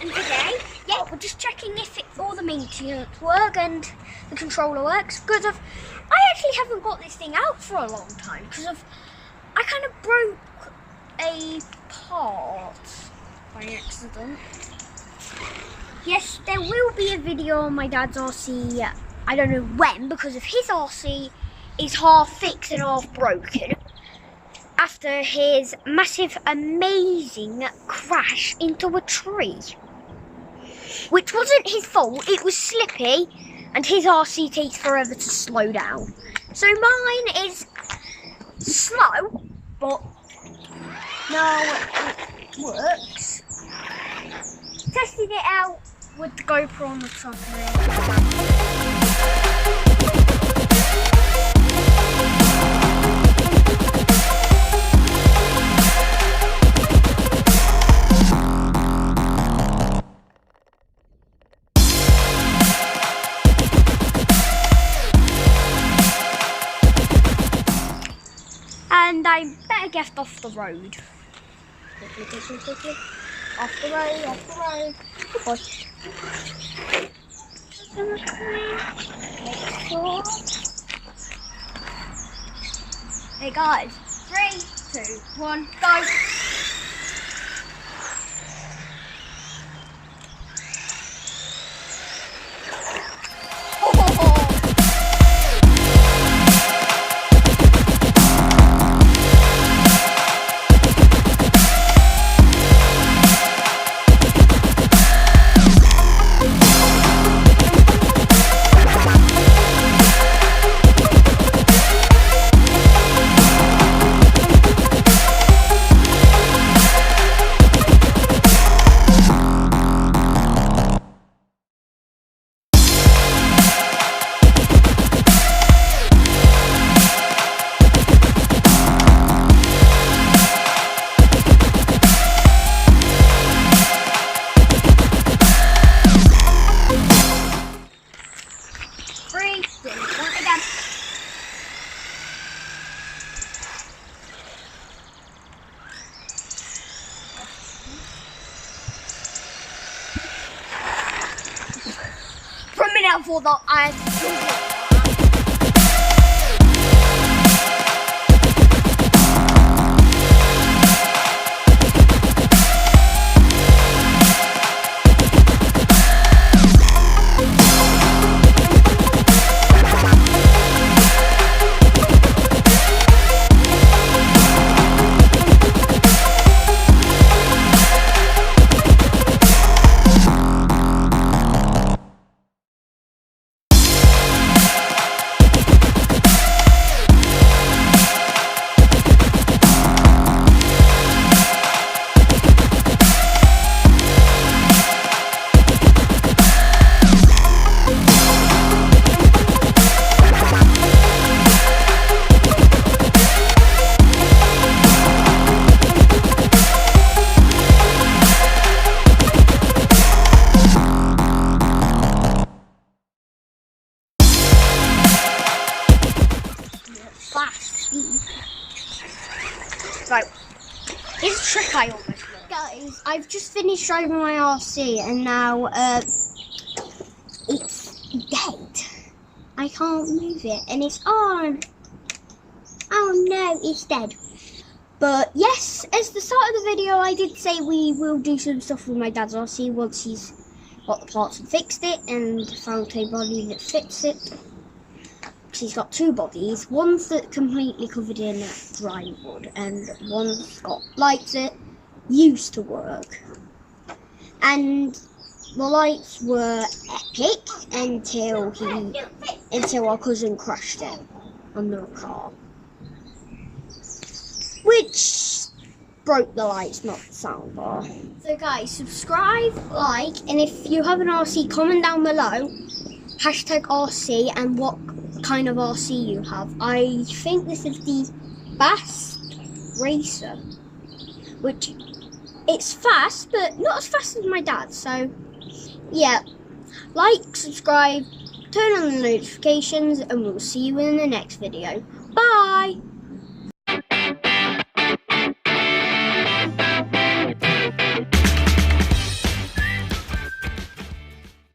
And today, we're just checking if all the maintenance work and the controller works, because I actually haven't got this thing out for a long time because I kind of broke a part by accident. Yes, there will be a video on my dad's RC, I don't know when, because of his RC is half fixed and half broken after his massive, amazing crash into a tree. Which wasn't his fault, it was slippy and his RC takes forever to slow down. So mine is slow, but no, it works. Tested it out with the Gopro on the Truggy. And I better get off the road. Quickly. Off the road. Good boy. Hey guys, 3, 2, 1, go! I thought that I Right, here's a trick I almost learned. Guys, I've just finished driving my RC and now it's dead. I can't move it and it's on. Oh no, it's dead. But yes, as the start of the video, I did say we will do some stuff with my dad's RC once he's got the parts and fixed it and found a body that fits it. He's got two bodies, one's that completely covered in dry wood and one's got lights that used to work. And the lights were epic until our cousin crashed it under a car, which broke the lights, not the soundbar. So guys, subscribe, like, and if you have an RC, comment down below #RC and what kind of RC you have. I think this is the fast racer, which it's fast, but not as fast as my dad. So yeah, like, subscribe, turn on the notifications, and we'll see you in the next video. Bye!